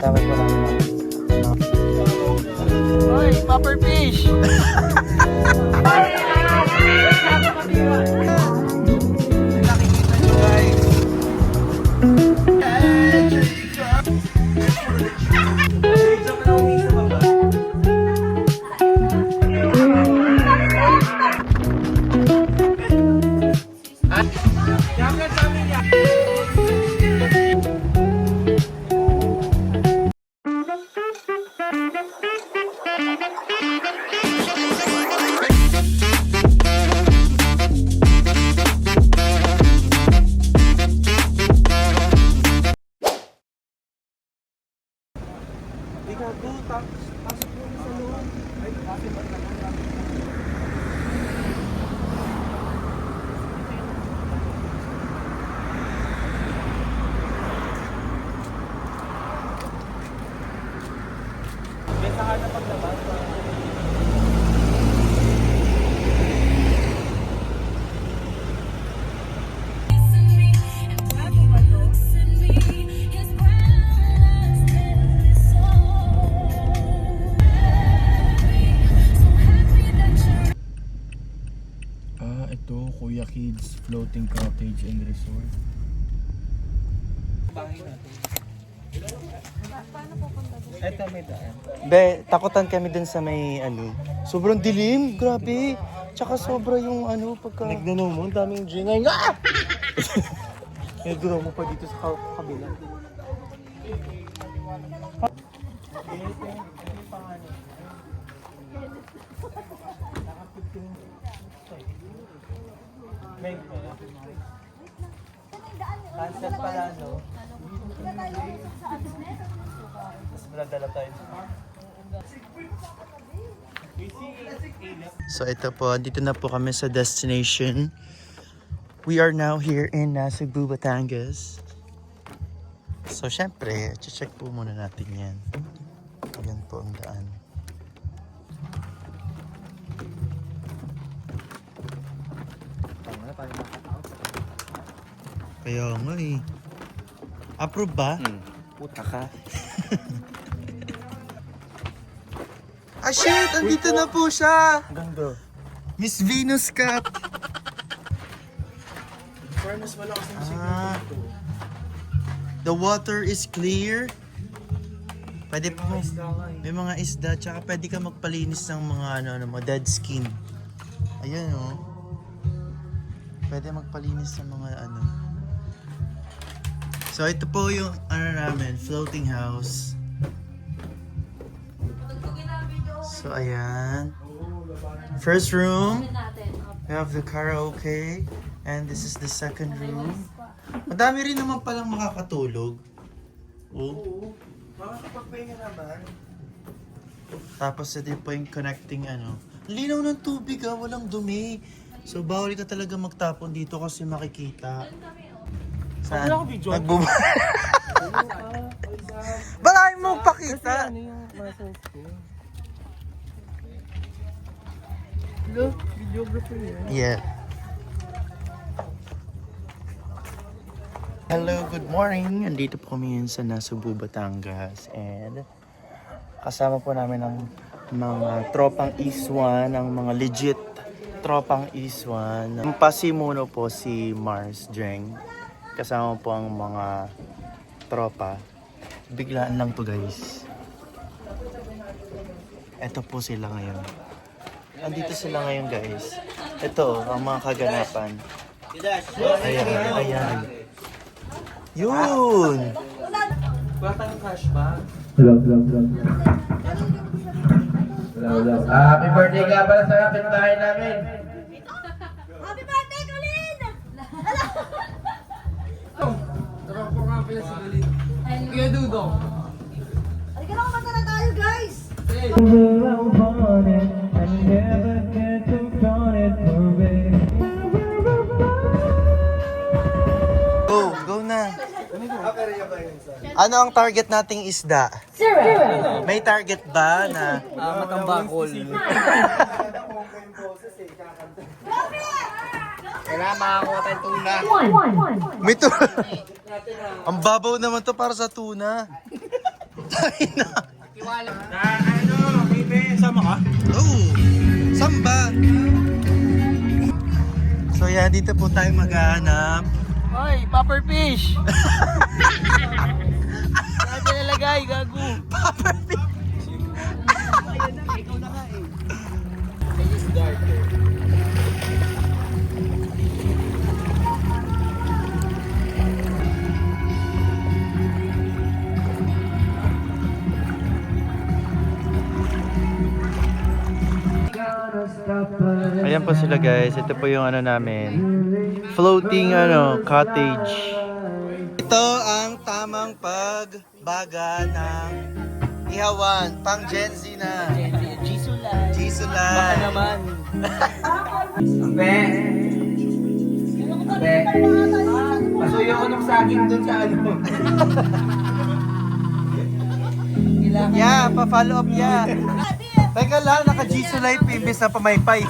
Dapat ko lang. Hoy, popper fish! Nakikita nyo guys. Ito, Kuya Kids Floating Cottage and Resort. Ito may daan. Be, takutan kami dun sa may ano. Sobrang dilim, grabe. Tsaka sobra yung ano pagka... Nagdano mo, ang daming jingay nga! Nagduro mo pa dito sa kabila. Cancel pala, no? Mas maladala tayo. So ito po, dito na po kami sa destination. We are now here in Cebu, Batangas. So syempre, check po muna natin yan. Yan po ang daan. Kaya nga eh. Approve ba? Puta ka. Ah shit! Andito na po siya! Ganda. Miss Venus Cup! Fairness, wala kasi Ah, the water is clear. Pwede po, may mga isda, tsaka pwede ka magpalinis ng mga mga dead skin. Ayan oh. Pwede magpalinis ng mga ano. So ito po yung namin, floating house. So ayan. First room, we have the karaoke. And this is the second room. Madami rin naman palang makakatulog. Oh. Makakapagpahinga naman. Tapos ito po yung connecting ano. Linaw ng tubig walang dumi. So bawal ka talaga magtapon dito kasi makikita. Saan? Wala akong video. Balahin mo pakita. Ano yung muscles ko? Look, videographer yan. Yeah. Hello, good morning. Andito po kami yun sa Cebu, Batangas. And kasama po namin ang mga tropang Iswan, ang mga legit tropang Iswan. Ang pasimuno po si Mars Jeng. Kasama po ang mga tropa. Biglaan lang to guys. Ito po sila ngayon. Andito sila ngayon guys. Ito ang mga kaganapan. Ayan, ayan. Yun! Wala tayong cash ba? Hello. Happy birthday nga pala sa kapitbahay namin. Happy birthday, Colin! Tara po nga pala si Galit. Kuya Dudong. Halika na, kumanta na tayo, guys! Go na. Ano ang target nating isda? May target ba na Matambakol. Kailangan makakuha tayong tuna. May tuna. Ang babaw naman to para sa tuna. Tayo na. Tiwala. Sama ka? Oo. Samba. So yan, dito po tayo maghahanap. Hoy, popper fish! Saan nilalagay, gago? Popper fish. Ikaw na nga eh. I use darter. Ayan po sila guys. Ito po yung ano namin. Floating cottage. Ito ang tamang pagbaga ng ihawan. Pang Gen Z na. Jisulay. Jisulay. Baka naman. Ape! Ape! Pasuyo ko ng saging dun sa ano. Yeah, pa-follow up yeah. Teka lang, naka-Jisulay pimbis na pamaypay.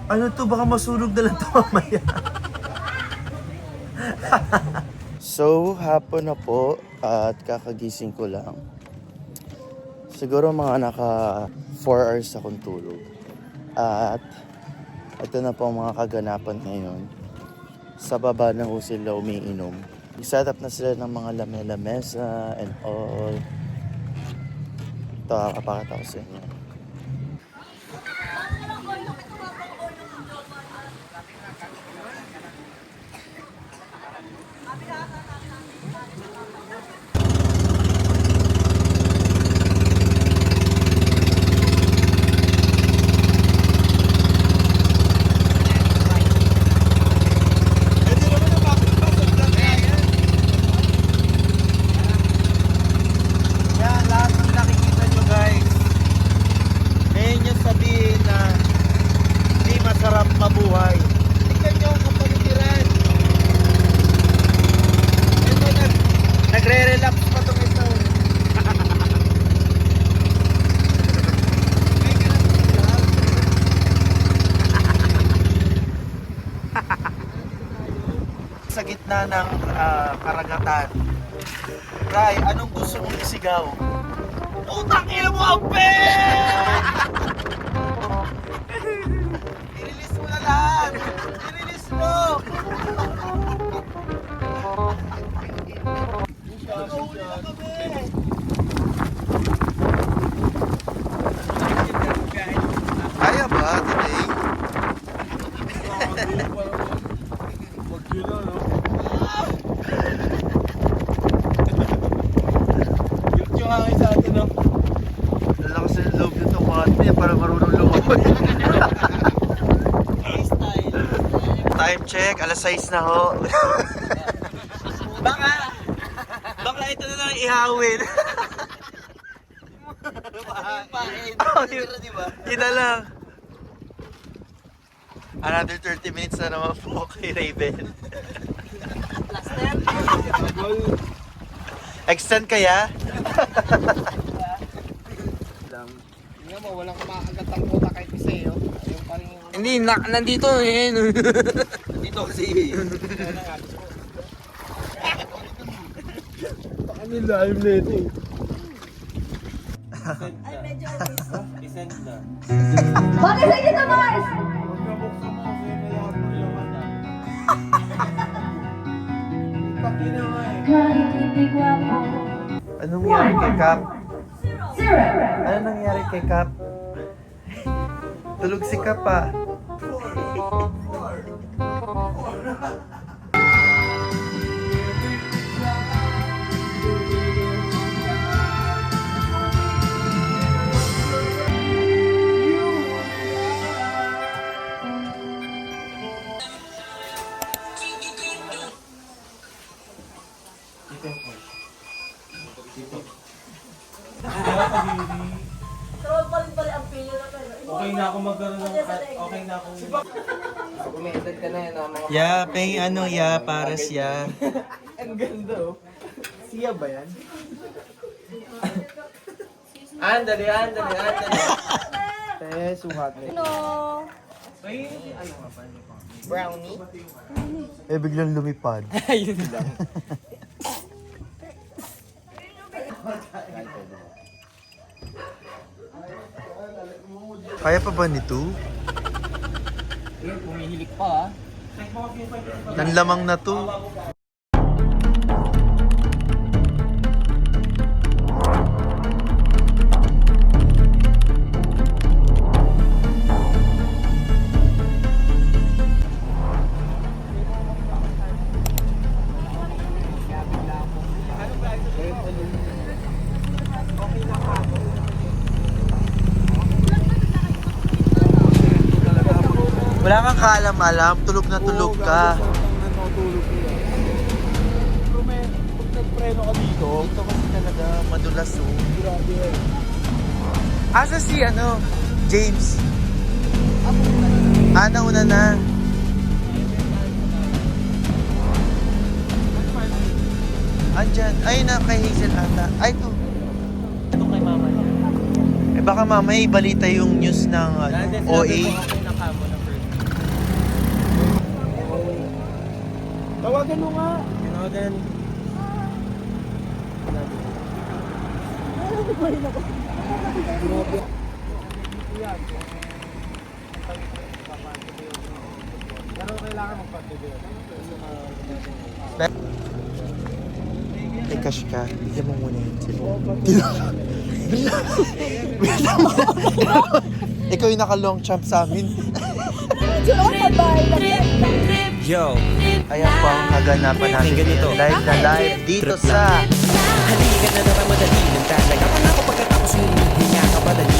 Ano to? Baka masunog na lang ito mamaya. So, hapon na po at kakagising ko lang. Siguro mga naka 4 hours akong tulog. At ito na po ang mga kaganapan ngayon. Sa baba na ho sila umiinom. I-set up na sila ng mga lamesa and all. Ito, kakapakita ko sa inyo. Yan, lahat ng nakikita nyo guys. Ngayon yung sabihin na hindi masarap mabuhay. Tingnan nyo ang kapaligiran. Ito nagre-relax pa itong ito. Sa gitna ng karagatan. Ray, anong gusto mong isigaw? Utang ina mo ang I-release mo na lahat! I-release mo! Nakahuli na kami! Kaya ba today? Yung hangin sa atin, no? Lalakas na yung loob nito, kate, para marunong lumawan. Time check, alas 6 na ho. Baka ito na lang ihawin. Yun na lang. Another 30 minutes na naman po kay Raven. Extend kaya? Hindi mo, walang kumakagat ang puta kahit isa eh. Yung parang yung... Hindi, nandito eh. Dito kasi. Ano live nito? Ay, medyo artista. Isend na. Bakit sa inyo Mars? Pagkabuksan mo kasi may lahat ng laman na. Anong nangyari kay Cap? Zero. Ano nangyari kay Cap? Tulog si Cap ah. Gumedad ka na yan, mga Ya, peng ano ya, pares ya. ang ganda oh. Siya ba yan? Andali. Sukat mo. No. Brownie? Eh, biglang lumipad. Ayun lang. Kaya pa ba nito? Pumihilik pa ah. Nanlamang na to. Wala kang kaalam-alam, tulog na tulog ka. Pero may, pag nagpreno ka dito, Ito kasi talaga madulas oh. Asa si ano? James? Nauna na. Andyan. Ay, na kay Hazel ata. Ay, ito. Ito kay mama niya. Eh baka mamaya ibalita yung news ng OA. tawagan mo nga. Tinawagan. Pero kailangan magpag-video. May cash ka. Bigyan mo muna yun sila. Ikaw yung naka-long champ sa amin. Yo, Ayan po ang kaganapan natin ganito. ngayon. Live na live dito sa halika na naman madali ng talaga. Pangako pagkatapos humihinga ka ba dali